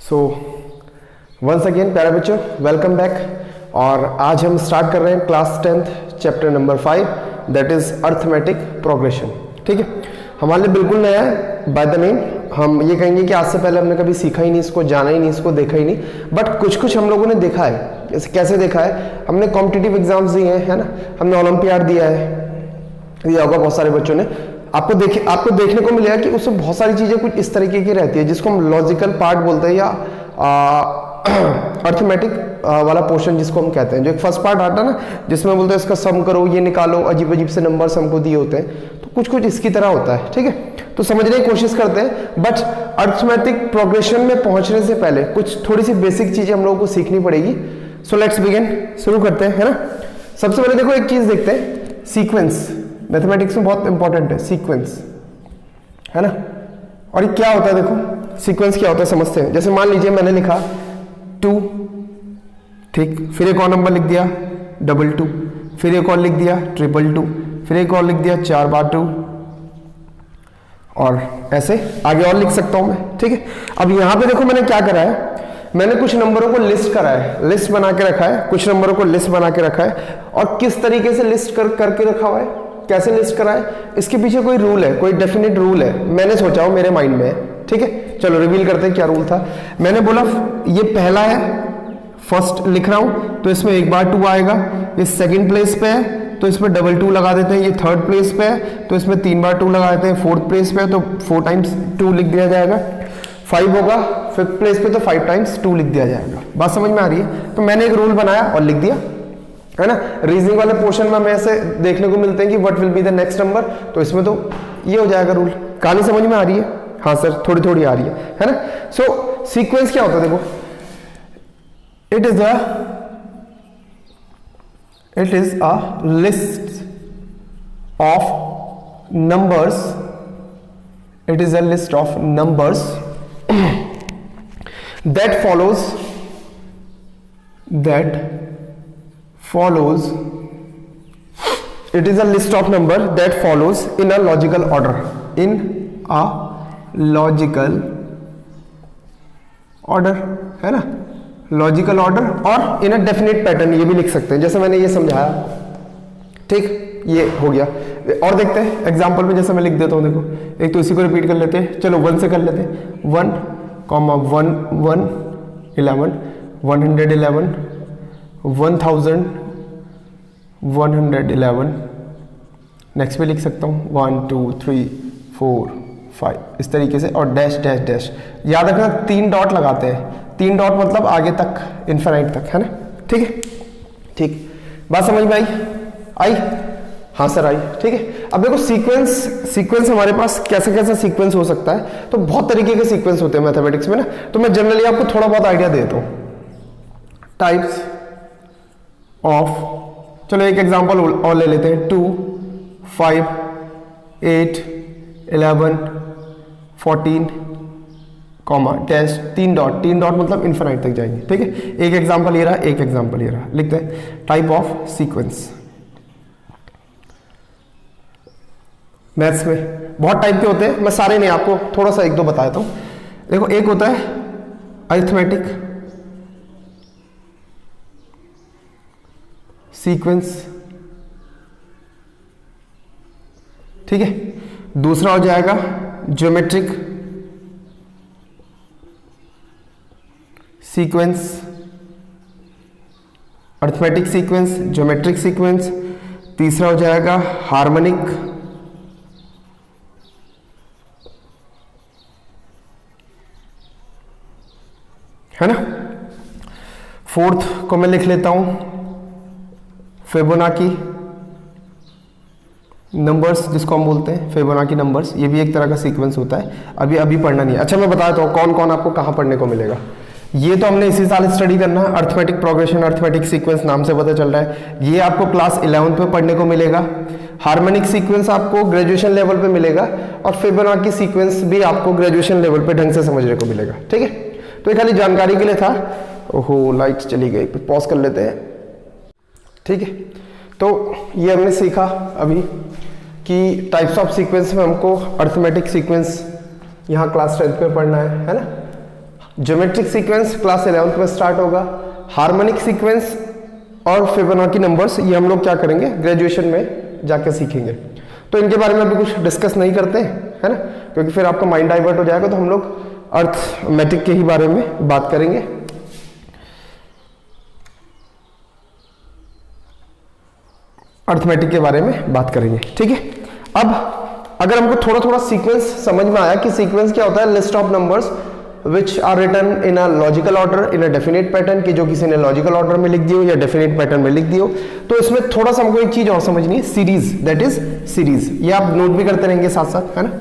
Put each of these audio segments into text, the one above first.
So once again प्यारे बच्चों, welcome back. और आज हम स्टार्ट कर रहे हैं class 10th chapter number 5, that is arithmetic progression. ठीक है, हमारे लिए बिल्कुल नया है। बाय द नेम हम ये कहेंगे कि आज से पहले हमने कभी सीखा ही नहीं, इसको जाना ही नहीं, इसको देखा ही नहीं, बट कुछ कुछ हम लोगों ने देखा है। कैसे देखा है? हमने कॉम्पिटिटिव एग्जाम्स दिए हैं, है ना, हमने ओलंपियाड दिया है, दिया होगा बहुत सारे बच्चों ने। आपको देखने को मिलेगा कि उसमें बहुत सारी चीजें कुछ इस तरीके की रहती है जिसको हम लॉजिकल पार्ट बोलते हैं, या अर्थमेटिक वाला पोर्शन जिसको हम कहते हैं। जो एक फर्स्ट पार्ट आता है ना, जिसमें बोलते हैं इसका सम करो, ये निकालो, अजीब अजीब से नंबर्स हमको दिए होते हैं, तो कुछ कुछ इसकी तरह होता है। ठीक है, तो समझने की कोशिश करते हैं, बट अर्थमेटिक प्रोग्रेशन में पहुंचने से पहले कुछ थोड़ी सी बेसिक चीजें हम लोगों को सीखनी पड़ेगी। सो लेट्स बिगिन, शुरू करते हैं, है ना। सबसे पहले देखो एक चीज देखते हैं, सीक्वेंस। मैथमेटिक्स में बहुत इंपॉर्टेंट है सीक्वेंस, है ना। और ये क्या होता है, देखो सीक्वेंस क्या होता है समझते हैं। जैसे मान लीजिए मैंने लिखा 2, ठीक, फिर एक और नंबर लिख दिया 22, फिर एक और लिख दिया 222, फिर एक और लिख दिया 4/2, और ऐसे आगे और लिख सकता हूं मैं। ठीक है, अब यहां पे देखो मैंने क्या करा है, मैंने कुछ नंबरों को लिस्ट करा है, लिस्ट बना के रखा है, कुछ नंबरों को लिस्ट बना के रखा है। और किस तरीके से लिस्ट करके रखा हुआ है, कैसे लिस्ट करा है, इसके पीछे कोई रूल है, कोई डेफिनेट रूल है, मैंने सोचा हो, मेरे माइंड में है। ठीक है, चलो रिवील करते हैं क्या रूल था। मैंने बोला ये पहला है, फर्स्ट लिख रहा हूं तो इसमें 1/2 आएगा, ये सेकंड प्लेस पे है तो इसमें 2 लगा देते हैं, ये थर्ड प्लेस पे है तो इसमें 3/2 लगा देते हैं, फोर्थ प्लेस पे है तो 4 × 2 लिख दिया जाएगा, 5 होगा फिफ्थ प्लेस पे तो 5 × 2 लिख दिया जाएगा। बात समझ में आ रही है? तो मैंने एक रूल बनाया और लिख दिया, है ना। रीजनिंग वाले पोर्शन में हमें ऐसे देखने को मिलते हैं कि what will be the next number, तो इसमें तो ये हो जाएगा रूल। कहानी समझ में आ रही है? हाँ सर, थोड़ी थोड़ी आ रही है ना। सो सीक्वेंस क्या होता है, देखो it is a list of numbers, it is a list of numbers that follows, it is a list of number that follows in a logical order, in a logical order, है ना, logical order, और इन a definite pattern, ये भी लिख सकते हैं जैसे मैंने ये समझाया। ठीक, ये हो गया। और देखते हैं एग्जांपल में, जैसे मैं लिख देता हूं, देखो एक तो इसी को रिपीट कर लेते हैं, चलो 1 से कर लेते हैं। 1, 1, 1, 11, 111, 1111, नेक्स्ट पे लिख सकता हूँ 1 2 3 4 5, इस तरीके से, और डैश डैश डैश। याद रखना 3 डॉट लगाते हैं, 3 डॉट मतलब आगे तक, इनफिनिट तक, है ना। ठीक है, ठीक, बात समझ में आई? हाँ सर आई। ठीक है, अब देखो सीक्वेंस हमारे पास कैसे कैसे सीक्वेंस हो सकता है, तो बहुत तरीके के सीक्वेंस होते हैं मैथमेटिक्स में ना। तो मैं जनरली आपको थोड़ा बहुत आइडिया देता हूँ टाइप्स ऑफ, चलो एक एग्जांपल और ले लेते हैं। 2 5 8 11 14 कॉमा डैश 3 डॉट, 3 डॉट मतलब इनफिनिट तक जाएंगे। ठीक है, एक एग्जांपल ये रहा, एक एग्जांपल ये रहा, लिखते हैं टाइप ऑफ सीक्वेंस। मैथ्स में बहुत टाइप के होते हैं, मैं सारे नहीं, आपको थोड़ा सा एक दो बता देता हूं। देखो एक होता है अरिथमेटिक सीक्वेंस, ठीक है। दूसरा हो जाएगा geometric sequence, arithmetic sequence, geometric sequence. तीसरा हो जाएगा हार्मोनिक, है ना। फोर्थ को मैं लिख लेता हूं फिबोनाची नंबर्स, जिसको हम बोलते हैं फिबोनाची नंबर्स, ये भी एक तरह का सीक्वेंस होता है। अभी पढ़ना नहीं है। अच्छा मैं बता देता हूँ कौन कौन आपको कहाँ पढ़ने को मिलेगा। ये तो हमने इसी साल स्टडी करना है, अरिथमेटिक प्रोग्रेशन, अरिथमेटिक सीक्वेंस नाम से पता चल रहा है। ये आपको क्लास 11th पे पढ़ने को मिलेगा। हार्मोनिक सीक्वेंस आपको ग्रेजुएशन लेवल पे मिलेगा, और फिबोनाची सीक्वेंस भी आपको ग्रेजुएशन लेवल पे ढंग से समझने को मिलेगा। ठीक है, तो ये खाली जानकारी के लिए था। ओहो लाइट चली गई, पॉज कर लेते हैं। ठीक है, तो ये हमने सीखा अभी कि टाइप्स ऑफ सीक्वेंस में हमको अर्थमेटिक सीक्वेंस यहाँ क्लास 10th में पढ़ना है ना। ज्योमेट्रिक सीक्वेंस क्लास 11th में स्टार्ट होगा। हार्मोनिक सीक्वेंस और फिबोनाची नंबर्स ये हम लोग क्या करेंगे, ग्रेजुएशन में जाके सीखेंगे। तो इनके बारे में अभी कुछ डिस्कस नहीं करते है ना, क्योंकि फिर आपका माइंड डाइवर्ट हो जाएगा। तो हम लोग अर्थमेटिक के ही बारे में बात करेंगे। अर्थमेटिक के बारे में बात करेंगे, ठीक है। अब अगर हमको थोड़ा थोड़ा सीक्वेंस समझ में आया कि सीक्वेंस क्या होता है, list of numbers which are written in a logical order in a definite pattern, की जो किसी ने लॉजिकल ऑर्डर में लिख दियो या डेफिनेट पैटर्न में लिख दियो। तो इसमें थोड़ा सा हमको एक चीज और समझनी है, सीरीज, दैट इज सीरीज। ये आप नोट भी करते रहेंगे साथ साथ, है ना।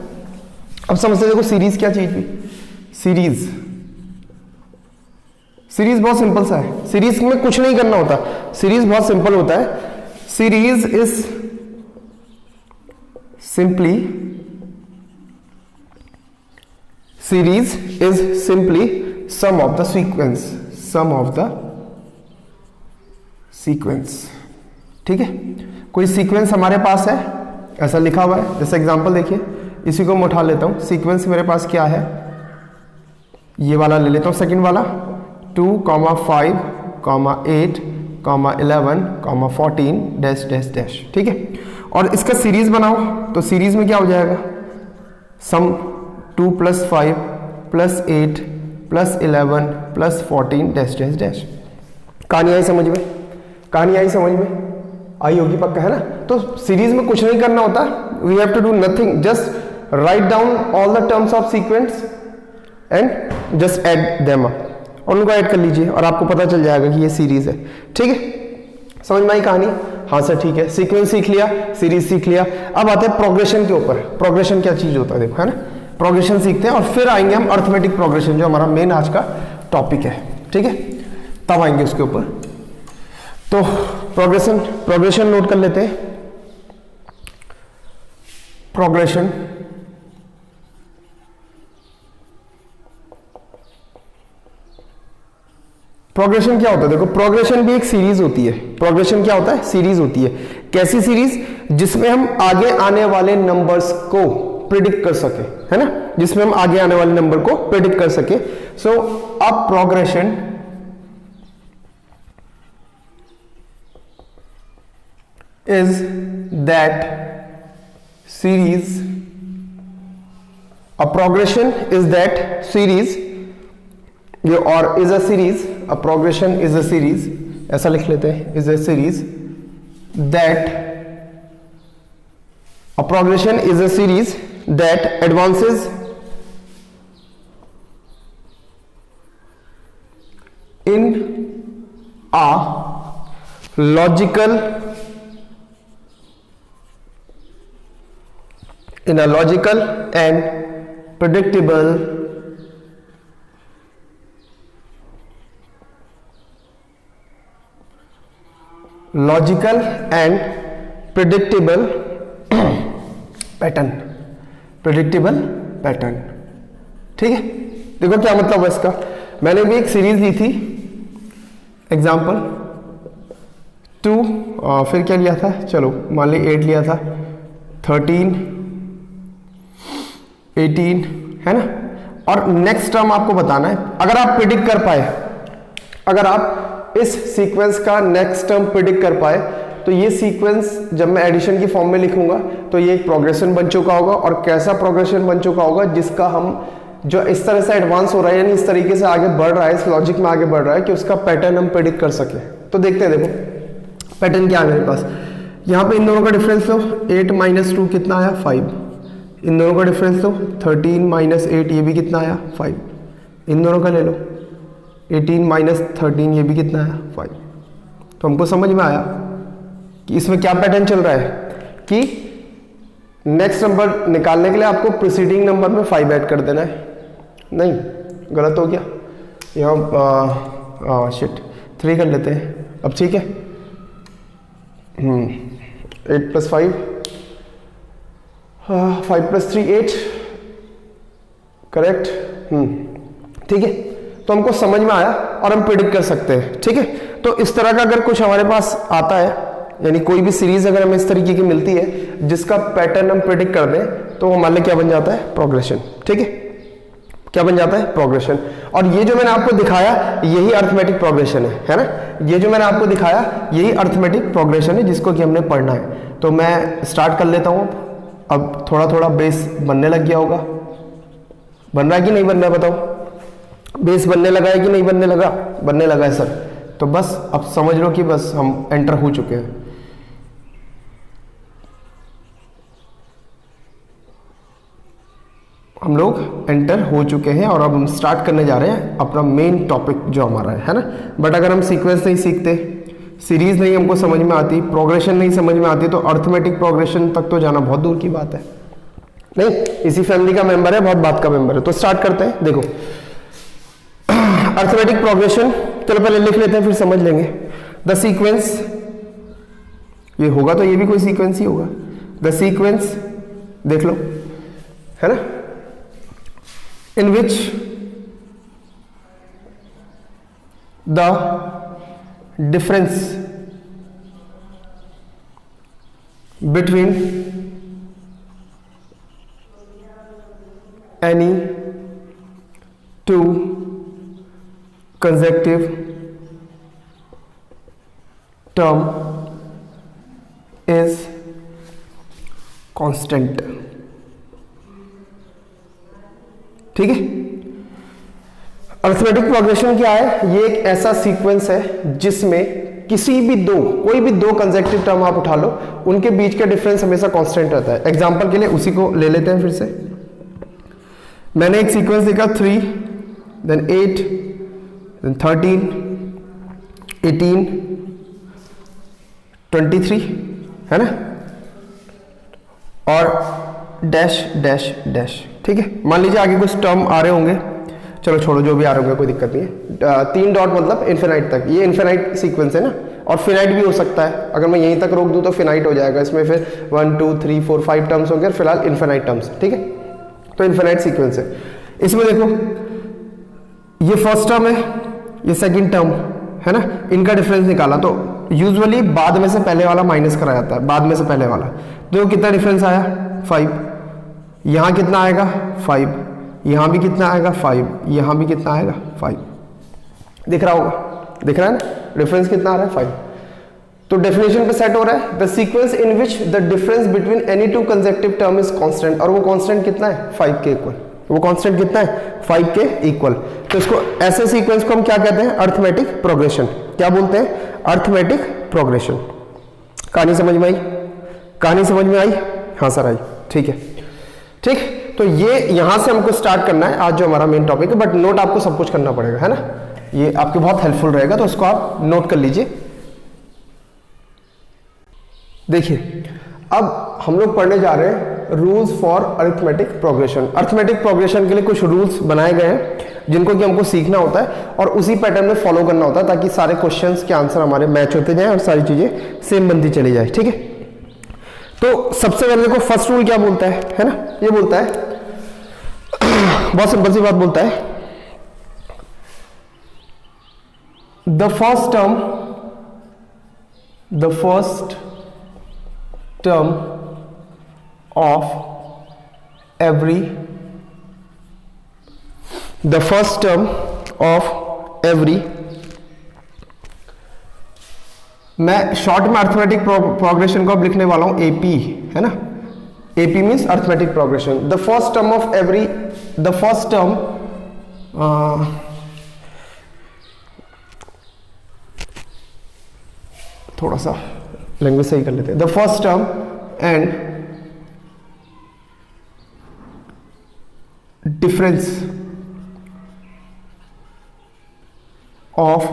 अब समझते देखो सीरीज क्या चीज भी, सीरीज, सीरीज बहुत सिंपल सा है। सीरीज में कुछ नहीं करना होता, सीरीज बहुत सिंपल होता है। Series is simply series is simply sum of the sequence, ठीक है। कोई सीक्वेंस हमारे पास है, ऐसा लिखा हुआ है। जैसे एग्जांपल देखिए, इसी को मैं उठा लेता हूं। सीक्वेंस मेरे पास क्या है, ये वाला ले लेता हूं, सेकंड वाला 2, 5, 8, 11, 14 डैश डैश डैश, ठीक है। और इसका सीरीज बनाओ तो सीरीज में क्या हो जाएगा, सम 2 + 5 + 8 + 11 + 14 डैश डैश डैश। कहानी आई समझ में, कहानी आई समझ में, आई होगी पक्का, है ना। तो सीरीज में कुछ नहीं करना होता, we have to do nothing, just write down all the terms of sequence and just add them up, और उनको ऐड कर लीजिए और आपको पता चल जाएगा कि ये सीरीज है, ठीक है। समझ में आई कहानी, हाँ सर ठीक है। सीक्वेंस सीख लिया, सीरीज सीख लिया। अब आते हैं प्रोग्रेशन के ऊपर। प्रोग्रेशन क्या चीज होता है देखो, है ना। प्रोग्रेशन सीखते हैं और फिर आएंगे हम अर्थमेटिक प्रोग्रेशन, जो हमारा मेन आज का टॉपिक है, ठीक है। तब आएंगे उसके ऊपर। तो प्रोग्रेशन नोट कर लेते हैं। प्रोग्रेशन, प्रोग्रेशन क्या होता है देखो, प्रोग्रेशन भी एक सीरीज होती है। प्रोग्रेशन क्या होता है, सीरीज होती है। कैसी सीरीज, जिसमें हम आगे आने वाले नंबर्स को प्रिडिक्ट कर सके, है ना, जिसमें हम आगे आने वाले नंबर को प्रिडिक्ट कर सके। सो अ progression is that series, a progression is that series, or is a series, a progression is a series, ऐसा लिख लेते हैं, is a series that, a progression is a series that advances in a logical and predictable pattern, ठीक है। देखो क्या मतलब है इसका। मैंने भी एक सीरीज ली थी, एग्जाम्पल 2, फिर क्या लिया था, चलो मान ली 8 लिया था, 13, 18, है ना। और नेक्स्ट टर्म आपको बताना है। अगर आप प्रिडिक्ट कर पाए, अगर आप इस सीक्वेंस का नेक्स्ट टर्म प्रिडिक्ट कर पाए, तो ये सीक्वेंस जब मैं एडिशन की फॉर्म में लिखूंगा तो ये एक प्रोग्रेशन बन चुका होगा। और कैसा प्रोग्रेशन बन चुका होगा, जिसका हम जो इस तरह से एडवांस हो रहा है, यानी इस तरीके से आगे बढ़ रहा है, इस लॉजिक में आगे बढ़ रहा है कि उसका पैटर्न हम प्रिडिक्ट कर सके। तो देखते हैं, देखो पैटर्न क्या है मेरे पास। यहाँ पे इन दोनों का डिफरेंस लो, 8 - 2 कितना आया, 5। इन दोनों का डिफरेंस लो, 13 - 8, ये भी कितना आया, 5। इन दोनों का ले लो, 18 - 13, ये भी कितना आया, 5। तो हमको समझ में आया कि इसमें क्या पैटर्न चल रहा है कि नेक्स्ट नंबर निकालने के लिए आपको प्रीसीडिंग नंबर में 5 ऐड कर देना है। नहीं, गलत हो गया, यहाँ शिट 3 कर लेते हैं अब, ठीक है। 8 + 5, 5 + 3 8, करेक्ट, ठीक है। तो हमको समझ में आया और हम प्रिडिक्ट कर सकते हैं, ठीक है। तो इस तरह का अगर कुछ हमारे पास आता है, यानी कोई भी सीरीज अगर हमें इस तरीके की मिलती है जिसका पैटर्न हम प्रेडिक्ट कर दें, तो हमारे लिए क्या बन जाता है? प्रोग्रेशन। ठीक है, क्या बन जाता है? प्रोग्रेशन। और ये जो मैंने आपको दिखाया यही अर्थमेटिक प्रोग्रेशन है ना? ये जो मैंने आपको दिखाया यही अर्थमेटिक प्रोग्रेशन है जिसको कि हमने पढ़ना है। तो मैं स्टार्ट कर लेता हूँ। अब थोड़ा थोड़ा बेस बनने लग गया होगा, बन रहा है कि नहीं बन रहा है बताओ? बेस बनने लगा है कि नहीं बनने लगा? बनने लगा है सर। तो बस अब समझ लो कि बस हम एंटर हो चुके हैं। हम लोग एंटर हो चुके हैं और अब हम स्टार्ट करने जा रहे हैं अपना मेन टॉपिक जो हमारा है ना? बट अगर हम सीक्वेंस नहीं सीखते, सीरीज नहीं हमको समझ में आती, प्रोग्रेशन नहीं समझ में आती, तो अर्थमेटिक प्रोग्रेशन तक तो जाना बहुत दूर की बात है। नहीं, इसी फैमिली का मेंबर है, बहुत बात का मेंबर है। तो स्टार्ट करते हैं। देखो अर्थमेटिक प्रोग्रेशन, चलो पहले लिख लेते हैं फिर समझ लेंगे। द सीक्वेंस, ये होगा तो ये भी कोई सीक्वेंस ही होगा। द सीक्वेंस देख लो, है ना? in which the difference between any two consecutive term is constant। ठीक है, अर्थमेटिक प्रोग्रेशन क्या है? ये एक ऐसा सीक्वेंस है जिसमें किसी भी दो, कोई भी दो कंसेक्टिव टर्म आप उठा लो, उनके बीच का डिफरेंस हमेशा कांस्टेंट रहता है। एग्जांपल के लिए उसी को ले लेते हैं फिर से। मैंने एक सीक्वेंस देखा 3 देन 8 देन 13 18 23, है ना? और डैश डैश डैश। ठीक है, मान लीजिए आगे कुछ टर्म आ रहे होंगे, चलो छोड़ो, जो भी आ रहे होंगे कोई दिक्कत नहीं है। 3 डॉट मतलब इन्फिनाइट तक, ये इन्फिनाइट सीक्वेंस है ना? और फिनाइट भी हो सकता है, अगर मैं यहीं तक रोक दूं तो फिनाइट हो जाएगा। इसमें फिर 1 2 3 4 5 टर्म्स होंगे, फिलहाल इन्फिनाइट टर्म्स। ठीक है, तो इन्फिनाइट सीक्वेंस है। इसमें देखो ये फर्स्ट टर्म है, ये सेकेंड टर्म है ना? इनका डिफरेंस निकाला तो यूजुअली बाद में से पहले वाला माइनस करा जाता है, बाद में से पहले वाला। तो कितना डिफरेंस आया? 5। यहां कितना आएगा? 5। यहां भी कितना आएगा? 5। यहां भी कितना आएगा? 5। दिख रहा होगा, दिख रहा है ना? डिफरेंस कितना आ रहा है? 5। तो डेफिनेशन पे सेट हो रहा है, the sequence in which the difference between any two consecutive term is constant. और वो कांस्टेंट कितना है? 5 के इक्वल। वो कांस्टेंट कितना है? 5 के इक्वल। तो इसको, ऐसे सीक्वेंस को हम क्या कहते हैं? Arithmetic progression. क्या बोलते हैं? Arithmetic progression. कहानी समझ में आई? कहानी समझ में आई? हाँ सर आई। ठीक है, ठीक। तो ये यहां से हमको स्टार्ट करना है आज जो हमारा मेन टॉपिक है, बट नोट आपको सब कुछ करना पड़ेगा, है ना? ये आपके बहुत हेल्पफुल रहेगा, तो उसको आप नोट कर लीजिए। देखिए अब हम लोग पढ़ने जा रहे हैं rules for arithmetic progression. Arithmetic progression के लिए कुछ रूल्स बनाए गए हैं जिनको कि हमको सीखना होता है और उसी पैटर्न में फॉलो करना होता है, ताकि सारे क्वेश्चंस के आंसर हमारे मैच होते जाएं और सारी चीजें सेम बनती चली जाए। ठीक है, तो सबसे पहले देखो फर्स्ट रूल क्या बोलता है ना? ये बोलता है, बहुत सिंपल सी बात बोलता है, the first term of every मैं शॉर्ट में अर्थमेटिक प्रोग्रेशन को अब लिखने वाला हूं एपी, है ना? AP means arithmetic progression. The first term थोड़ा सा लैंग्वेज सही कर लेते हैं। The first term and difference of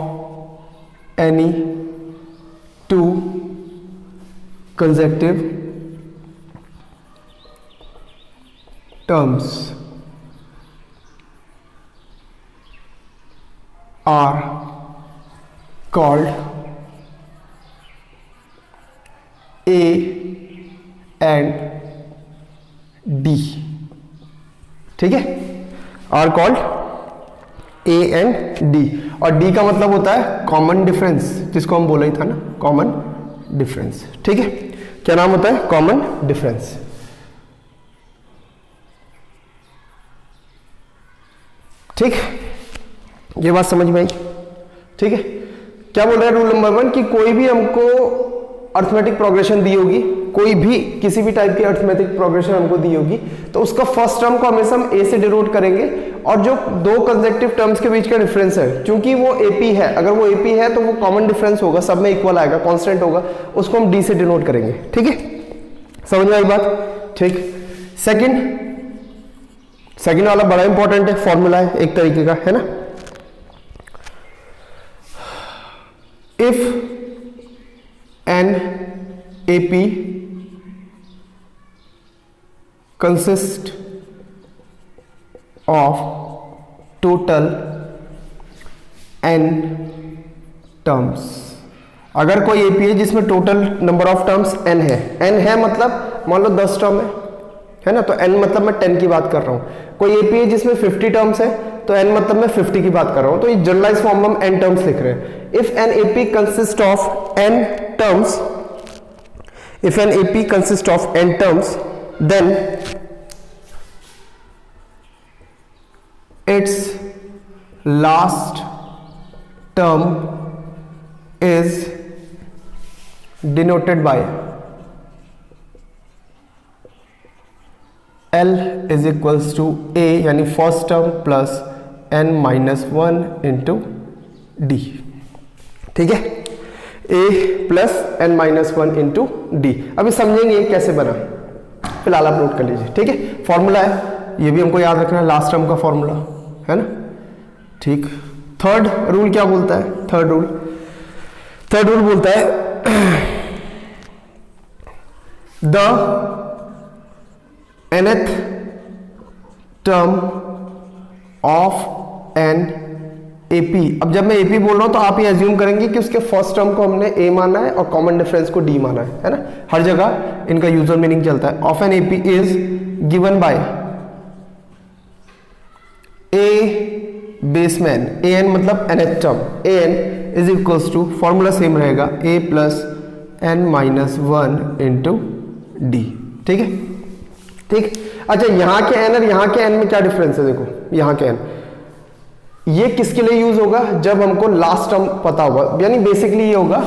any two consecutive terms are called A and D। ठीक है, are called A and D, और डी का मतलब होता है कॉमन डिफरेंस, जिसको हम बोला ही था ना, कॉमन डिफरेंस। ठीक है, क्या नाम होता है? Common difference. ठीक, ये बात समझ में आई? ठीक है, क्या बोल रहा है रूल नंबर 1 कि कोई भी हमको अर्थमेटिक प्रोग्रेशन दी होगी, कोई भी किसी भी टाइप की अर्थमेटिक प्रोग्रेशन हमको दी होगी, तो उसका फर्स्ट टर्म को हमेशा हम ए से डिनोट करेंगे, और जो दो कंसेक्टिव टर्म्स के बीच का डिफरेंस है, क्योंकि वो एपी है, अगर वो एपी है तो वो कॉमन डिफरेंस होगा, सब में इक्वल आएगा, कांस्टेंट होगा, उसको हम डी से डिनोट करेंगे। ठीक है, समझ में आई बात? ठीक, सेकंड वाला बड़ा इंपॉर्टेंट है, फॉर्मूला है एक तरीके का, है ना। If an AP consist of total n terms, अगर कोई एपी है जिसमें total number of terms n है मतलब मान लो 10 टर्म है ना, तो n मतलब मैं 10 की बात कर रहा हूं। कोई एपी है जिसमें 50 टर्म्स है, तो n मतलब मैं 50 की बात कर रहा हूं, तो ये जनरलाइज फॉर्म में हम n टर्म्स लिख रहे हैं। If an AP consist of n terms, if an AP consists of n terms, then its last term is denoted by L is equals to A, यानी first term plus n minus 1 into D. ठीक है, a plus N minus 1 into D. अभी समझेंगे कैसे बना, फिलहाल आप note कर लीजिए। ठीक है, फॉर्मूला है, ये भी हमको याद रखना है, लास्ट टर्म का फॉर्मूला है ना। ठीक, थर्ड रूल क्या बोलता है? थर्ड रूल बोलता है the nth term of an AP. अब जब मैं एपी बोल रहा हूं तो आप ये एज्यूम करेंगे कि उसके फर्स्ट टर्म को हमने ए माना है और कॉमन डिफरेंस को डी माना है ना। हर जगह इनका यूजर मीनिंग चलता है। Of an AP is given by a base में ए एन मतलब nth term, a n is equals to, formula same रहेगा, a plus N minus 1 into D. ठीक है, ठीक। अच्छा, यहां के एन और यहां के एन में क्या डिफरेंस है? देखो यहां के एन, ये किसके लिए यूज होगा? जब हमको लास्ट टर्म पता होगा, यानी बेसिकली ये होगा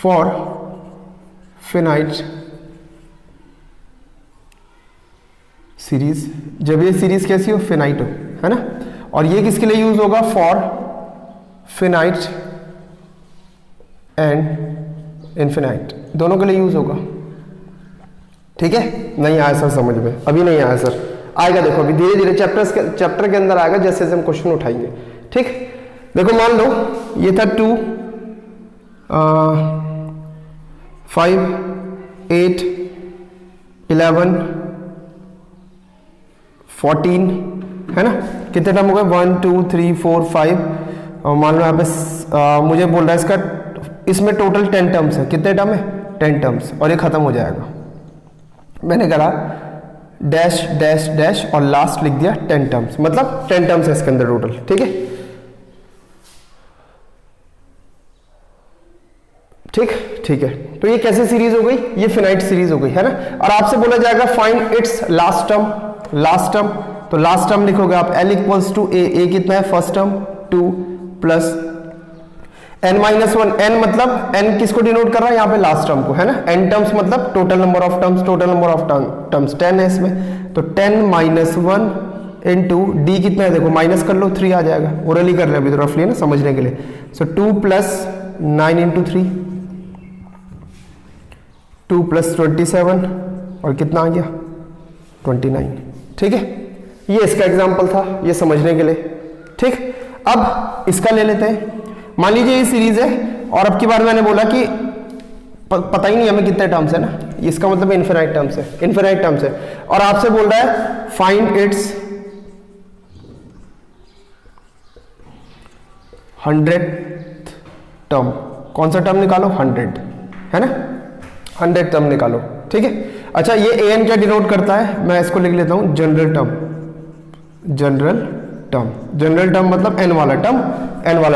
फॉर फिनाइट सीरीज, जब ये सीरीज कैसी हो? फिनाइट हो, है ना। और ये किसके लिए यूज होगा? फॉर फिनाइट एंड इनफिनाइट, दोनों के लिए यूज होगा। ठीक है, नहीं आया सर समझ में? अभी नहीं आया सर, आएगा, देखो अभी धीरे धीरे चैप्टर के अंदर आएगा जैसे जैसे हम क्वेश्चन उठाएंगे। ठीक, देखो मान लो ये था 2 5 8 11 14, है ना। कितने टर्म हो गए? 1 2 3 4 5, और मान लो यहाँ पे मुझे बोल रहा है इसका, इसमें टोटल 10 टर्म्स है। कितने टर्म है? 10 टर्म्स, और ये खत्म हो जाएगा। मैंने करा डैश डैश डैश और लास्ट लिख दिया 10 टर्म्स, मतलब 10 टर्म्स है इसके अंदर टोटल। ठीक है, ठीक है। तो ये कैसे सीरीज हो गई? ये फिनाइट सीरीज हो गई, है ना। और आपसे बोला जाएगा फाइंड इट्स लास्ट टर्म, तो लास्ट टर्म लिखोगे आप L इक्वल्स टू ए कितना है? First term 2 plus n minus 1, n मतलब n किसको डिनोट कर रहा है यहाँ पे? लास्ट टर्म को, है ना। n टर्म्स मतलब टोटल नंबर ऑफ टर्म्स 10 है इसमें, तो 10 माइनस 1 इंटू डी कितना है? देखो माइनस कर लो, 3 आ जाएगा, ओरली कर रहे हैं अभी तो रफली, है ना, समझने के लिए। सो 2 प्लस 9 इंटू 3, 2 प्लस 27, और कितना आ गया? 29। ठीक है, ये इसका एग्जाम्पल था, ये समझने के लिए। ठीक, अब इसका ले लेते हैं। मान लीजिए ये सीरीज है, और अब की बार मैंने बोला कि पता ही नहीं हमें कितने टर्म्स है ना, इसका मतलब इनफिनाइट टर्म्स है, और आपसे बोल रहा है फाइंड इट्स 100th टर्म। कौन सा टर्म निकालो? 100, है ना, 100 टर्म निकालो। ठीक है, अच्छा ये an क्या डिनोट करता है? मैं इसको लिख लेता हूं जनरल टर्म, जनरल टर्म मतलब n वाला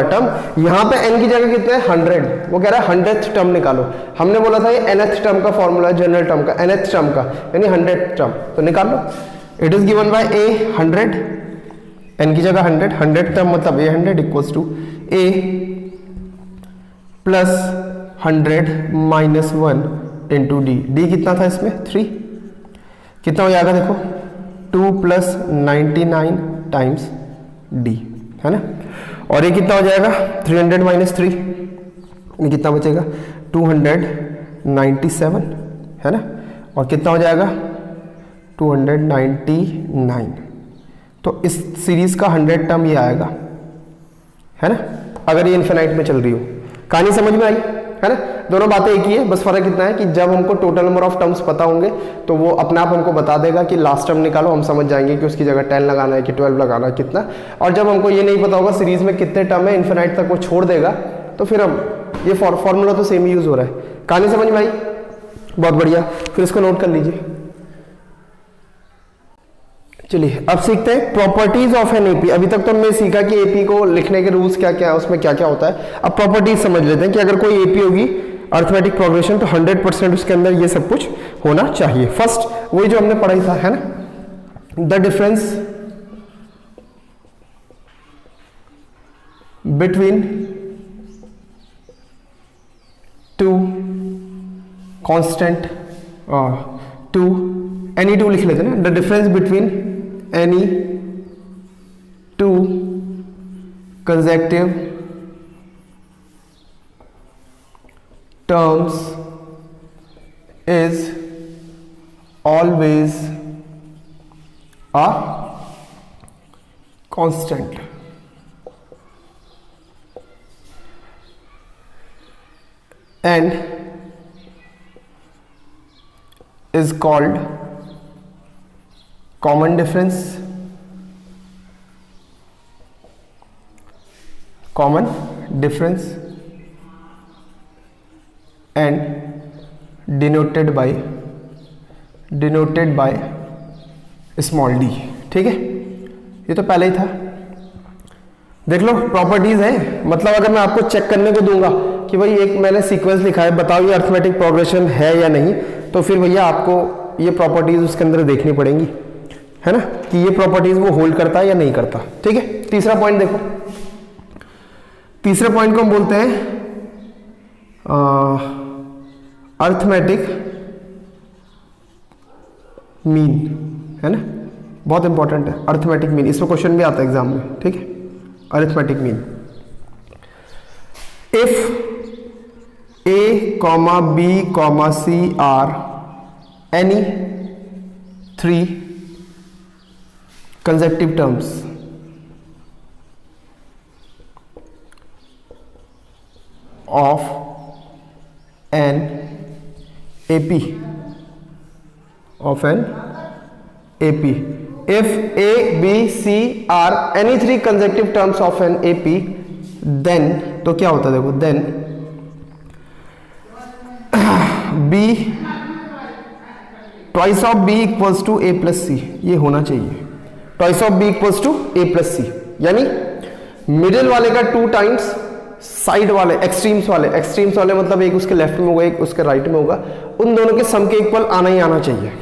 टर्म। यहां पे n की जगह कितने हैं 100, वो कह रहा है 100th टर्म निकालो। हमने बोला था ये nth टर्म का फॉर्मूला है जनरल टर्म का, nth टर्म का यानी 100th टर्म, तो निकाल लो। It is given by a 100, n की जगह 100 टर्म मतलब a 100 equals to a plus 100 minus 1 into D कितना था इसमें 3, कितना हो जाएगा देखो 2 प्लस 99 टाइम्स डी, है ना। और ये कितना हो जाएगा 300 माइनस 3, ये कितना बचेगा 297, है ना। और कितना हो जाएगा 299, तो इस सीरीज का 100 टर्म ये आएगा, है ना, अगर ये इन्फिनाइट में चल रही हो। कहानी समझ में आई, है ना। दोनों बातें एक ही है, बस फर्क इतना है कि जब हमको टोटल नंबर ऑफ टर्म्स पता होंगे तो वो अपने आप हमको बता देगा कि लास्ट टर्म निकालो, हम समझ जाएंगे कि उसकी जगह 10 लगाना है कि 12 लगाना है कितना। और जब हमको ये नहीं पता होगा सीरीज में कितने टर्म है, इन्फिनाइट तक वो छोड़ देगा, तो फिर हम ये फॉर्मूला तो सेम यूज हो रहा है। कहानी समझ में आई, बहुत बढ़िया। फिर इसको नोट कर लीजिए। चलिए अब सीखते हैं प्रॉपर्टीज ऑफ एन एपी। अभी तक तो हमने सीखा कि एपी को लिखने के रूल्स क्या क्या है, उसमें क्या क्या होता है। अब प्रॉपर्टीज समझ लेते हैं कि अगर कोई एपी होगी अर्थमेटिक प्रोग्रेशन तो 100% उसके अंदर ये सब कुछ होना चाहिए। फर्स्ट वही जो हमने पढ़ाई था, है ना, the difference between two constant to any two लिख लेते हैं ना, the difference between any two consecutive terms is always a constant and is called common difference, and denoted by small d। ठीक है, ये तो पहले ही था। देख लो प्रॉपर्टीज है, मतलब अगर मैं आपको चेक करने को दूंगा कि भाई एक मैंने सीक्वेंस लिखा है, बताओ ये अर्थमेटिक प्रोग्रेशन है या नहीं, तो फिर भैया आपको ये प्रॉपर्टीज उसके अंदर देखनी पड़ेंगी, है ना, कि ये प्रॉपर्टीज वो होल्ड करता है या नहीं करता। ठीक है, तीसरा पॉइंट देखो, तीसरे पॉइंट को हम बोलते हैं अर्थमेटिक मीन, है ना, बहुत इंपॉर्टेंट है अर्थमेटिक मीन, इसमें क्वेश्चन भी आता है एग्जाम में। ठीक है, arithmetic mean, if A comma B comma C are any 3 consecutive terms of an AP, if A, B, C are any 3 consecutive terms of an AP, then तो क्या होता है देखो, then B twice of B equals to A plus C, ये होना चाहिए। twice of B equals to A plus C, यानी middle वाले का 2 टाइम्स साइड वाले एक्सट्रीम्स वाले मतलब एक उसके लेफ्ट में होगा एक उसके राइट में होगा, उन दोनों के सम के इक्वल आना ही आना चाहिए।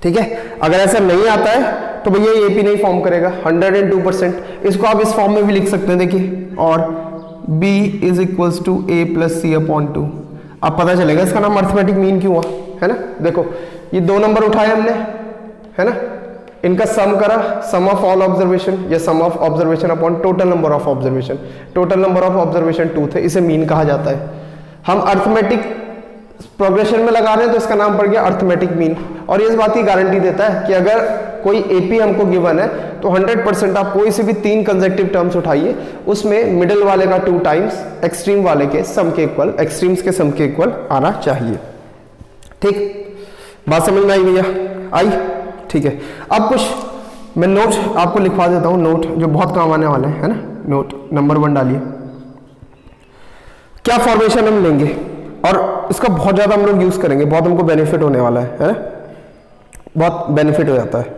ठीक है, अगर ऐसा नहीं आता है तो भैया ये एपी नहीं फॉर्म करेगा 102%। इसको आप इस फॉर्म में भी लिख सकते हैं, देखिए, और B is equals to A plus C upon 2। अब पता चलेगा इसका नाम अर्थमेटिक मीन क्यों हुआ, है ना। देखो ये 2 नंबर उठाए हमने, है ना, इनका सम करा, सम ऑफ ऑल ऑब्जर्वेशन या sum of observation upon total number of observation, total number of observation 2 थे, इसे मीन कहा जाता है। हम अर्थमेटिक प्रोग्रेशन में लगा रहे हैं तो इसका नाम पड़ गया अर्थमेटिक मीन। और ये इस बात की गारंटी देता है कि अगर कोई एपी हमको गिवन है तो 100% आप कोई से भी 3 कंसेक्टिव टर्म्स उठाइए, उसमें मिडिल वाले का 2 टाइम्स एक्सट्रीम वाले के सम के इक्वल, एक्सट्रीम्स के सम के इक्वल आना चाहिए। ठीक, बात समझ में आई भैया, आई? ठीक है, अब कुछ मैं नोट आपको लिखवा देता हूं, नोट जो बहुत काम आने वाले हैं, है ना। नोट नंबर 1 डालिए, क्या फॉर्मेशन हम लेंगे और इसका बहुत ज्यादा हम लोग यूज करेंगे, बहुत हमको बेनिफिट होने वाला है ना, बहुत बेनिफिट हो जाता है।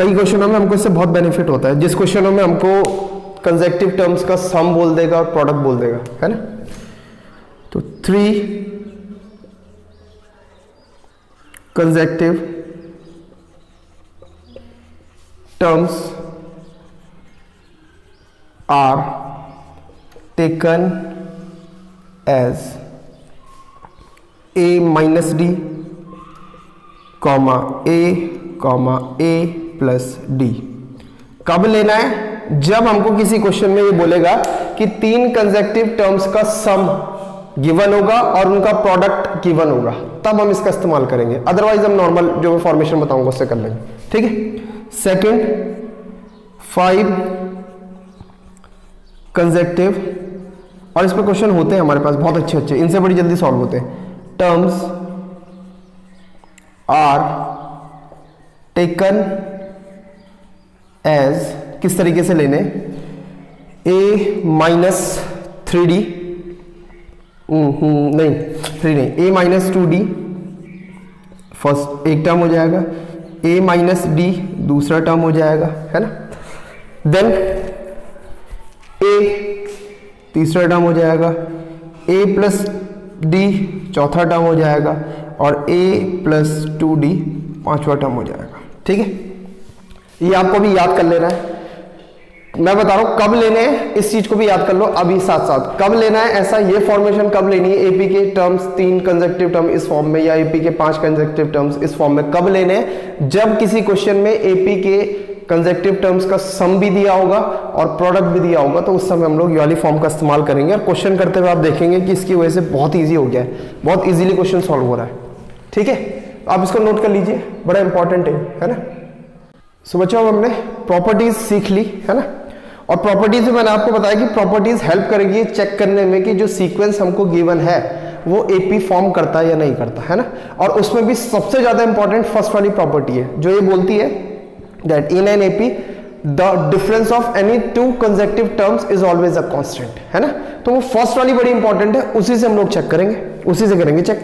कई क्वेश्चनों में हमको इससे बहुत बेनिफिट होता है, जिस क्वेश्चनों में हमको कंसेक्टिव टर्म्स का सम बोल देगा और प्रोडक्ट बोल देगा, है ना। तो 3 consecutive terms are taken as a minus D comma a plus D. कब लेना है? जब हमको किसी क्वेश्चन में ये बोलेगा कि 3 कंसेक्टिव टर्म्स का सम गिवन होगा और उनका प्रोडक्ट गिवन होगा, तब हम इसका इस्तेमाल करेंगे। अदरवाइज हम नॉर्मल जो मैं फॉर्मेशन बताऊंगा उससे कर लेंगे, ठीक है। सेकंड, 5 कंसेक्टिव, और इस पर क्वेश्चन होते हैं हमारे पास बहुत अच्छे अच्छे, इनसे बड़ी जल्दी सॉल्व होते हैं। टर्म्स आर टेकन एज, किस तरीके से लेने, a माइनस 3d, नहीं 3 नहीं, a माइनस 2d फर्स्ट एक टर्म हो जाएगा, a माइनस d दूसरा टर्म हो जाएगा, है ना। देन a तीसरा टर्म हो जाएगा, a प्लस d चौथा टर्म हो जाएगा और a प्लस 2d पांचवा टर्म हो जाएगा, ठीक है। ये आपको भी याद कर लेना है, मैं बता रहा हूं कब लेने हैं, इस चीज को भी याद कर लो अभी साथ साथ। कब लेना है ऐसा, ये फॉर्मेशन कब लेनी है, एपी के टर्म्स 3 कंसेक्टिव टर्म इस फॉर्म में या एपी के 5 कंसेक्टिव टर्म्स इस फॉर्म में कब लेने हैं, जब किसी क्वेश्चन में एपी के कंसेक्टिव टर्म्स का सम भी दिया होगा और प्रोडक्ट भी दिया होगा, तो उस समय हम लोग ये वाली फॉर्म का इस्तेमाल करेंगे। और क्वेश्चन करते हुए आप देखेंगे कि इसकी वजह से बहुत ईजी हो गया है, बहुत इजीली क्वेश्चन सॉल्व हो रहा है, ठीक है। आप इसको नोट कर लीजिए, बड़ा इंपॉर्टेंट है ना। सो बच्चों हमने प्रॉपर्टीज सीख ली, है ना। और प्रॉपर्टीज में मैंने आपको बताया कि प्रॉपर्टीज हेल्प करेगी चेक करने में कि जो सीक्वेंस हमको गिवन है वो एपी फॉर्म करता है या नहीं करता, है ना। और उसमें भी सबसे ज्यादा इंपॉर्टेंट फर्स्ट वाली प्रॉपर्टी है जो ये बोलती है that in an AP the difference of any 2 consecutive terms is always a constant, है ना। तो वो फर्स्ट वाली बड़ी इंपॉर्टेंट है, उसी से हम लोग चेक करेंगे, उसी से करेंगे चेक।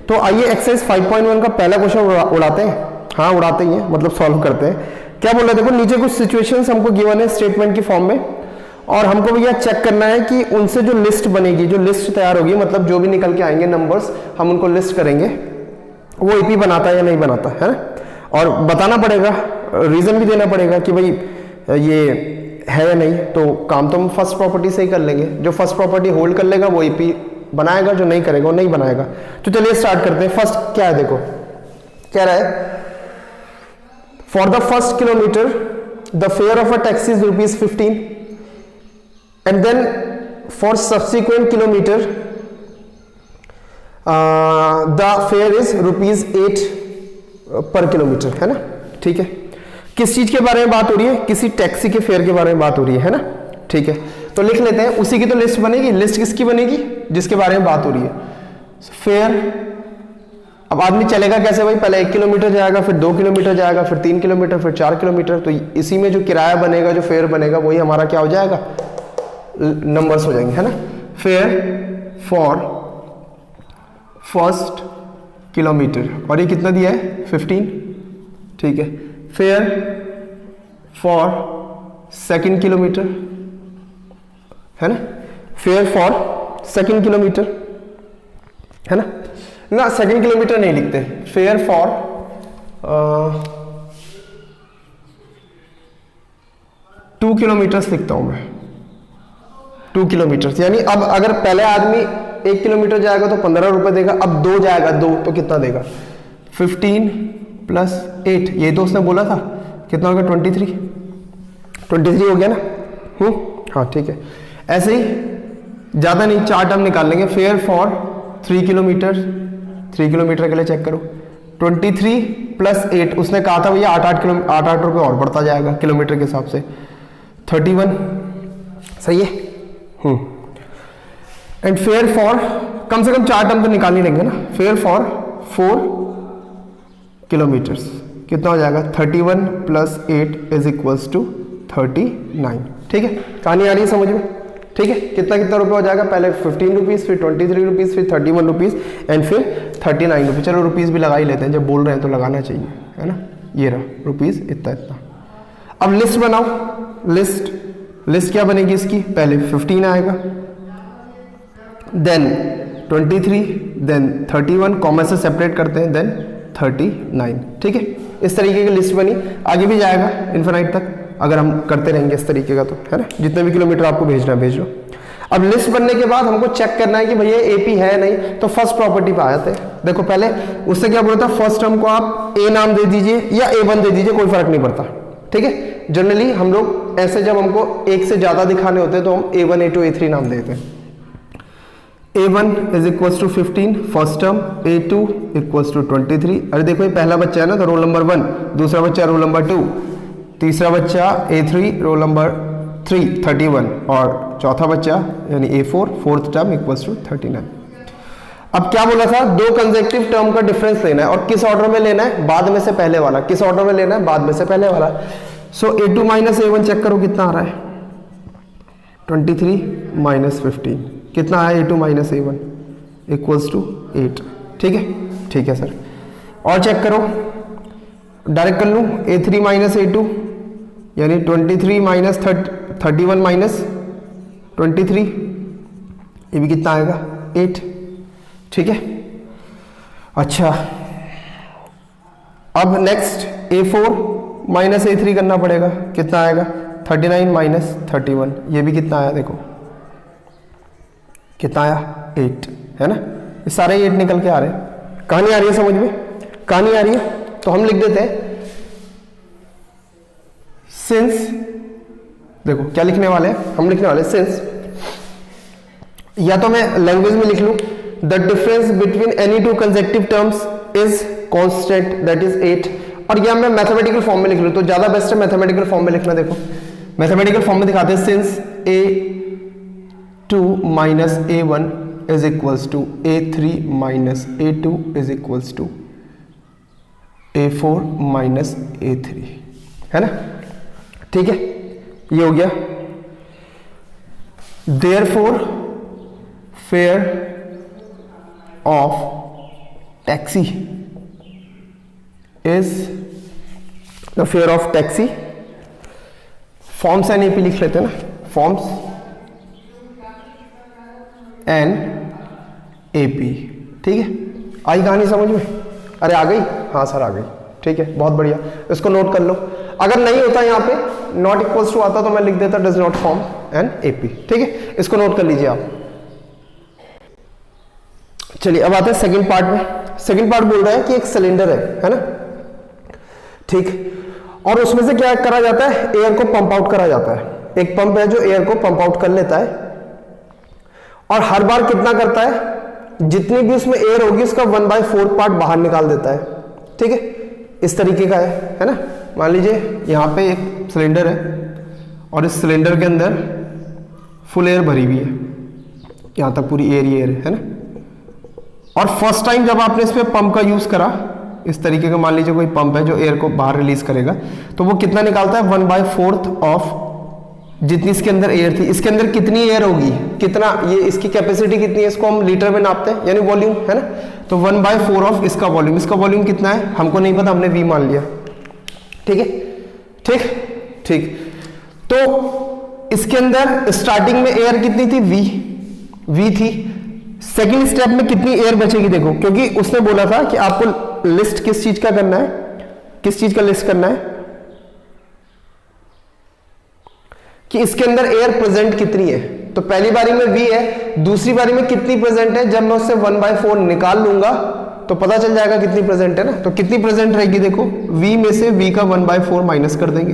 तो आइए एक्सरसाइज 5.1 का पहला क्वेश्चन उड़ाते हैं, हाँ उड़ाते ही हैं, मतलब सॉल्व करते हैं। क्या बोल रहे देखो, नीचे कुछ सिचुएशंस हमको गिवन है स्टेटमेंट की फॉर्म में, और हमको भैया चेक करना है कि उनसे जो लिस्ट बनेगी, जो लिस्ट तैयार होगी, मतलब जो भी निकल के आएंगे नंबर्स, हम उनको लिस्ट करेंगे, वो एपी बनाता है या नहीं बनाता, है ना। और बताना पड़ेगा, रीजन भी देना पड़ेगा कि भाई ये है या नहीं। तो काम तो हम फर्स्ट प्रॉपर्टी से ही कर लेंगे, जो फर्स्ट प्रॉपर्टी होल्ड कर लेगा वो एपी बनाएगा, जो नहीं करेगा वो नहीं बनाएगा। तो चलिए स्टार्ट करते हैं। फर्स्ट क्या है, देखो क्या रहा है, for the first kilometre the fare of a taxi is ₹15 and then for subsequent kilometre the fare is ₹8 per kilometre, है ना, ठीक है। किस चीज के बारे में बात हो रही है, किसी टैक्सी के फेयर के बारे में बात हो रही है ना, ठीक है। तो लिख लेते हैं, उसी की तो लिस्ट बनेगी। लिस्ट किसकी बनेगी, जिसके बारे में बात हो रही है, फेयर। अब आदमी चलेगा कैसे भाई, पहले 1 किलोमीटर जाएगा, फिर 2 किलोमीटर जाएगा, फिर 3 किलोमीटर, फिर 4 किलोमीटर। तो इसी में जो किराया बनेगा, जो फेयर बनेगा, वही हमारा क्या हो जाएगा, नंबर्स हो जाएंगे, है ना। फेयर फॉर फर्स्ट किलोमीटर, और ये कितना दिया है 15, ठीक है। फेयर फॉर सेकंड किलोमीटर, है ना, फेयर फॉर सेकंड किलोमीटर, है ना। ना सेकंड किलोमीटर नहीं लिखते, फेयर फॉर 2 किलोमीटर्स लिखता हूं मैं, 2 किलोमीटर्स। यानी अब अगर पहले आदमी 1 किलोमीटर जाएगा तो 15 रुपए देगा, अब 2 जाएगा, 2 तो कितना देगा, 15 + 8, ये तो उसने बोला था, कितना होगा 23 हो गया ना। हाँ ठीक है, ऐसे ही ज्यादा नहीं, 4 टर्म निकाल लेंगे। फेयर फॉर 3 किलोमीटर, 3 किलोमीटर के लिए चेक करो, 23 + 8, उसने कहा था भैया 8 रुपए और बढ़ता जाएगा किलोमीटर के हिसाब से, 31, सही है। एंड फेयर फॉर, कम से कम 4 टर्म तो निकाल ही लेंगे ना। फेयर फॉर 4 किलोमीटर्स कितना हो जाएगा, 31 + 8 = 39, ठीक है। कहानी आ रही है समझ में, ठीक है। कितना कितना रुपए हो जाएगा, पहले 15 रुपीज, फिर 23 रुपीज, फिर 31 रुपीज एंड फिर 39 रुपीज। चलो रुपीज भी लगा ही लेते हैं, जब बोल रहे हैं तो लगाना चाहिए, है ना। ये रहा रुपीज, इतना इतना, अब लिस्ट बनाओ, लिस्ट क्या बनेगी इसकी, पहले 15 आएगा, देन 23, देन 31, कॉमा से सेपरेट करते हैं, देन 39। ठीक है, इस तरीके की लिस्ट बनी, आगे भी जाएगा इन्फिनाइट तक अगर हम करते रहेंगे इस तरीके का, तो है ना, जितने भी किलोमीटर आपको भेजना है भेज लो। अब लिस्ट बनने के बाद हमको चेक करना है कि भैया एपी है नहीं, तो फर्स्ट प्रॉपर्टी पे आते हैं। देखो पहले उससे क्या बोलता, फर्स्ट टर्म को आप ए नाम दे दीजिए या A1 दे दीजिए, कोई फर्क नहीं पड़ता। ठीक है, जनरली हम लोग ऐसे जब हमको एक से ज्यादा दिखाने होते हैं तो हम A1 A2 A3 नाम देते हैं। A1 is equal to 15 first term, A2 equal to 23। अरे देखो ये पहला बच्चा है ना, तो रोल नंबर 1, दूसरा बच्चा रोल नंबर 2, तीसरा बच्चा A3 रोल नंबर 3 31, और चौथा बच्चा यानी A4 fourth term equals to 39। अब क्या बोला था, दो कंसेक्टिव टर्म का डिफरेंस लेना है, और किस ऑर्डर में लेना है, बाद में से पहले वाला। किस ऑर्डर में लेना है, बाद में से पहले वाला। सो A2 माइनस A1 चेक करो कितना आ रहा है, 23 माइनस 15 कितना आया, A2 minus A1 equals to 8। ठीक है, ठीक है सर। और चेक करो, डायरेक्ट कर लूँ, A3 माइनस A2 यानी 23 माइनस 31 माइनस 23, ये भी कितना आएगा, 8। ठीक है, अच्छा अब नेक्स्ट A4 माइनस A3 करना पड़ेगा, कितना आएगा, 39 माइनस 31, ये भी कितना आया, देखो कितना आया, 8, है ना। ये सारे 8 निकल के आ रहे हैं। कहानी आ रही है समझ में, कहानी आ रही है, तो हम लिख देते हैं सिंस, देखो क्या लिखने वाले हैं, हम लिखने वाले सिंस, या तो मैं लैंग्वेज में लिख लूं, the difference between any two consecutive terms is constant that is 8, और या मैं मैथमेटिकल फॉर्म में लिख लूं तो ज्यादा बेस्ट है मैथमेटिकल फॉर्म में लिखना। देखो मैथमेटिकल फॉर्म में दिखाते हैं, since A2 minus A1 is equals to A3 minus A2 is equals to A4 minus A3, है ना। ठीक है, ये हो गया। Therefore fare of taxi is the fare of taxi, forms and AP लिख लेते हैं ना, फॉर्म्स एंड एपी। ठीक है, आई कहानी समझ में, अरे आ गई, हाँ सर आ गई, ठीक है बहुत बढ़िया, इसको नोट कर लो। अगर नहीं होता यहाँ पे नॉट इक्वल्स टू आता तो मैं लिख देता does not form and AP. ठीक है, इसको नोट कर लीजिए आप। चलिए अब आते हैं सेकंड पार्ट में। सेकंड पार्ट बोल रहा है कि एक सिलेंडर है ना, ठीक, और उसमें से क्या करा जाता है, एयर को पंप आउट करा जाता है। एक पंप है जो एयर को पंप आउट कर लेता है, और हर बार कितना करता है, जितनी भी उसमें एयर होगी उसका 1/4 पार्ट बाहर निकाल देता है। ठीक है, इस तरीके का है ना। मान लीजिए यहाँ पे एक सिलेंडर है और इस सिलेंडर के अंदर फुल एयर भरी हुई है, यहाँ तक पूरी एयर ही एयर है ना। और फर्स्ट टाइम जब आपने इस पे पंप का यूज करा, इस तरीके का मान लीजिए कोई पंप है जो एयर को बाहर रिलीज करेगा, तो वो कितना निकालता है, 1/4 ऑफ जितनी इसके अंदर एयर थी। इसके अंदर कितनी एयर होगी, कितना, ये इसकी कैपेसिटी कितनी है, इसको हम लीटर में नापते हैं यानी वॉल्यूम, है ना। तो 1/4 ऑफ इसका वॉल्यूम, इसका वॉल्यूम कितना है हमको नहीं पता, हमने V मान लिया। ठीक है, ठीक ठीक। तो इसके अंदर स्टार्टिंग में एयर कितनी थी, V थी। सेकेंड स्टेप में कितनी एयर बचेगी देखो, क्योंकि उसने बोला था कि आपको लिस्ट किस चीज का करना है, किस चीज का लिस्ट करना है, कि इसके अंदर एयर प्रेजेंट कितनी है। तो पहली बारी में V है, दूसरी बारी में कितनी प्रेजेंट है, जब मैं उससे 1/4 निकाल लूंगा तो पता चल जाएगा कितनी प्रेजेंट है ना। तो कितनी प्रेजेंट रहेगी देखो, V में से V का 1/4 माइनस कर देंगे,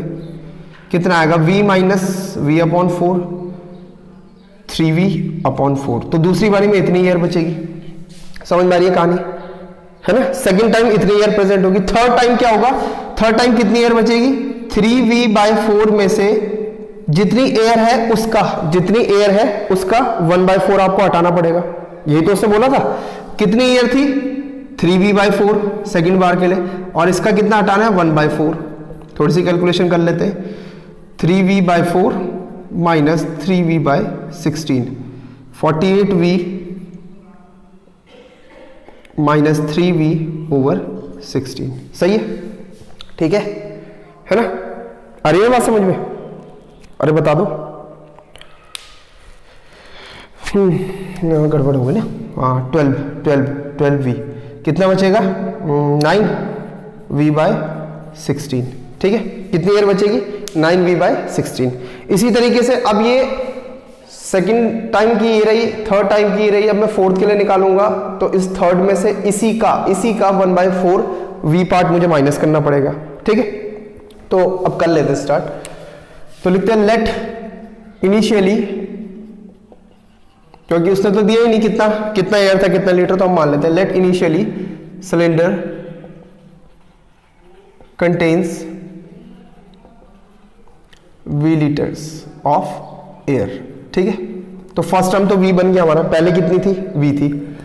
कितना आएगा, V minus V upon 4, 3V upon 4। तो दूसरी बारी में इतनी एयर बचेगी। समझ में आ रही है कहानी, है ना। सेकेंड टाइम इतनी एयर प्रेजेंट होगी। थर्ड टाइम क्या होगा, थर्ड टाइम कितनी एयर बचेगी, 3V/4 में से जितनी एयर है उसका, जितनी एयर है उसका 1/4 आपको हटाना पड़ेगा। यही तो उसने बोला था, कितनी एयर थी, 3V/4 सेकेंड बार के लिए, और इसका कितना हटाना है, 1/4। थोड़ी सी कैलकुलेशन कर लेते हैं, 3V/4 minus 3V/16, 48V minus 3V/16। सही है, ठीक है ना। आ रही है बात समझ में? अरे बता दो। गड़बड़ हो गई ना। हाँ 12 वी कितना बचेगा? 9 वी बाय 16। ठीक है, कितनी एयर बचेगी? 9 वी बाय 16। इसी तरीके से अब ये सेकंड टाइम की ये रही, थर्ड टाइम की ये रही। अब मैं फोर्थ के लिए निकालूंगा तो इस थर्ड में से इसी का 1/4 वी पार्ट मुझे माइनस करना पड़ेगा। ठीक है, तो अब कर लेते स्टार्ट। तो लिखते हैं लेट इनिशियली, क्योंकि उसने तो दिया ही नहीं कितना एयर था कितना लीटर, तो हम मान लेते हैं let initially cylinder contains V litres of air. ठीक है, तो फर्स्ट टर्म तो V बन गया हमारा, पहले कितनी थी? V थी।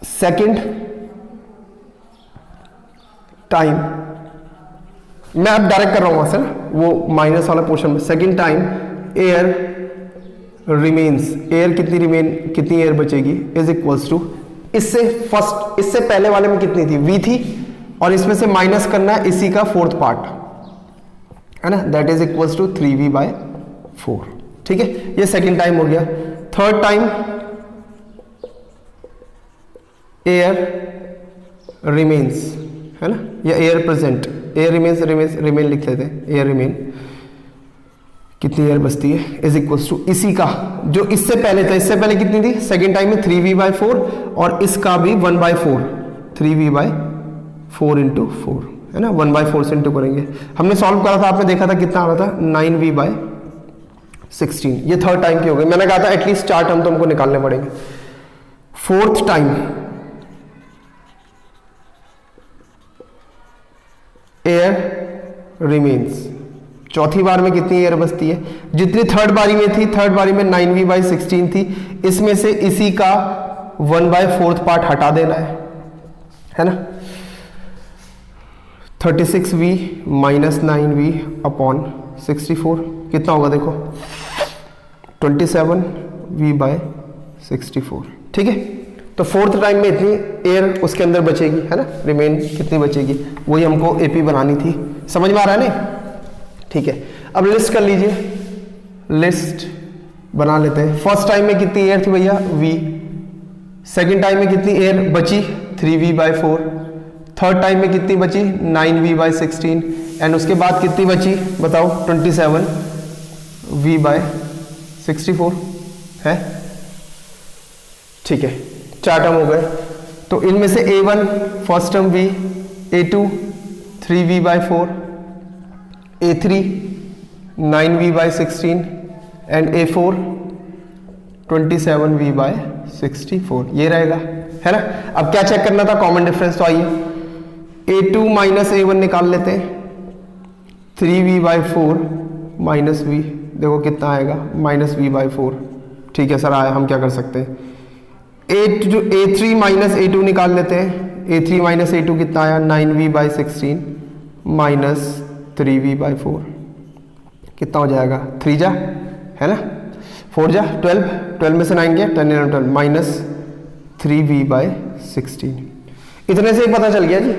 सेकंड टाइम मैं अब डायरेक्ट कर रहा हूं वहां से ना, वो माइनस वाला पोर्शन में। Second time air remains, air कितनी एयर बचेगी इज इक्वल्स टू, इससे पहले वाले में कितनी थी? V थी, और इसमें से माइनस करना है इसी का फोर्थ पार्ट, है ना, that is equals to 3V/4। ठीक है, ये सेकंड टाइम हो गया। थर्ड टाइम एयर रिमेन्स, है ना, या एयर प्रेजेंट, एयर रिमेन लिख लेते हैं, एयर रिमेन कितनी एयर बचती है इज इक्वल्स टू इसी का जो इससे पहले था। इससे पहले कितनी थी? सेकंड टाइम में 3V/4, और इसका भी 1/4, 3V/4 इंटू 4, है ना, 1/4 से इंटू करेंगे। हमने सॉल्व करा था, आपने देखा था कितना आ रहा था? 9V/16। ये थर्ड टाइम की हो गई। मैंने कहा था एटलीस्ट 4 टर्म तो हमको निकालने पड़ेंगे। फोर्थ टाइम एयर रिमेन्स, चौथी बार में कितनी एयर बचती है? जितनी थर्ड बारी में थी, थर्ड बारी में 9V/16 थी, इसमें से इसी का 1/4 पार्ट हटा देना है ना। 36V माइनस 9V/64 कितना होगा? देखो 27V/64। ठीक है, तो फोर्थ टाइम में इतनी एयर उसके अंदर बचेगी, है ना, रिमेन कितनी बचेगी, वही हमको एपी बनानी थी। समझ में आ रहा है ना? ठीक है, अब लिस्ट कर लीजिए, लिस्ट बना लेते हैं। फर्स्ट टाइम में कितनी एयर थी भैया? V। सेकेंड टाइम में कितनी एयर बची? 3V/4। थर्ड टाइम में कितनी बची? 9V/16। एंड उसके बाद कितनी बची बताओ? 27V/64 है। ठीक है, 4 टर्म हो गए। तो इनमें से A1 first term V, A2 3V/4, A3 9V/16 and A4 27V/64 ये रहेगा, है ना। अब क्या चेक करना था? Common difference. तो आइए A2 माइनस A1 निकाल लेते हैं। 3V/4 माइनस V, देखो कितना आएगा? -V/4। ठीक है सर, आया, हम क्या कर सकते हैं? A3 माइनस A2 निकाल लेते हैं। A3 माइनस A2 कितना आया? 9V/16 माइनस 3V/4 कितना हो जाएगा? 3 जा, है ना, 4 जा 12, 12 में से 9 गया, 10 और 12 माइनस 3V/16। इतने से ही पता चल गया जी,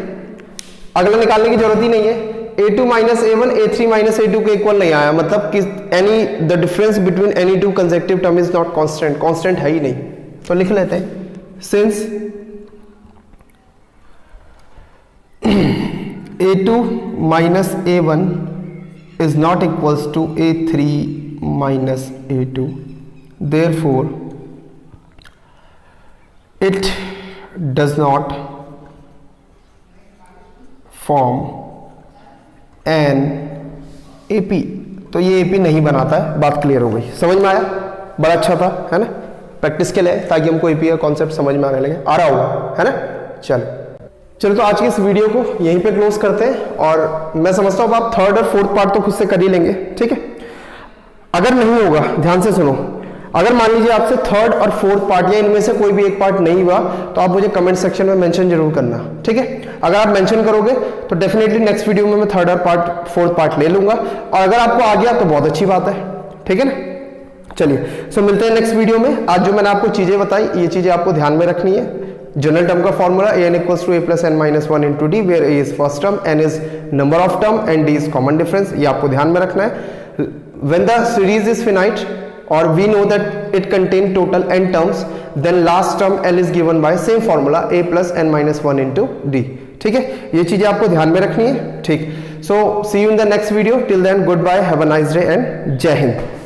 अगला निकालने की जरूरत ही नहीं है। A2 minus A1 A3 minus A2 के इक्वल नहीं आया, मतलब कि the difference between any to consecutive term is not constant, constant है ही नहीं। तो लिख लेते हैं, since A2 minus A1 is not equals to A3 minus A2, therefore it does not form an AP। तो ये AP नहीं बनाता है, बात क्लियर हो गई, समझ में आया? बड़ा अच्छा था, है ना, प्रैक्टिस के लिए, ताकि हमको AP का कॉन्सेप्ट समझ में आने लगे। आ रहा होगा, है ना। चलो तो आज की इस वीडियो को यहीं पे क्लोज करते हैं, और मैं समझता हूँ आप थर्ड और फोर्थ पार्ट तो खुद से कर ही लेंगे, ठीक है। अगर नहीं होगा, ध्यान से सुनो, अगर मान लीजिए आपसे थर्ड और फोर्थ पार्ट या इनमें से कोई भी एक पार्ट नहीं हुआ, तो आप मुझे कमेंट सेक्शन में मेंशन जरूर करना, ठीक है। अगर आप मेंशन करोगे तो डेफिनेटली नेक्स्ट वीडियो में मैं थर्ड और फोर्थ पार्ट ले लूंगा, और अगर आपको आ गया तो बहुत अच्छी बात है, ठीक है ना। चलिए, सो मिलते हैं नेक्स्ट वीडियो में। आज जो मैंने आपको चीजें बताई, ये चीजें आपको ध्यान में रखनी है, जनरल टर्म का formula an equals to a plus n minus 1 into D, where a is first term, n is number of term and d is common difference. ये आपको ध्यान में रखना है। When the series is finite or we know that it contain total n terms, then last term L is given by same formula a plus n minus 1 into d। ठीक है, ये चीजें आपको ध्यान में रखनी है। ठीक, so see you in the next video, till then goodbye, have a nice day and जय हिंद।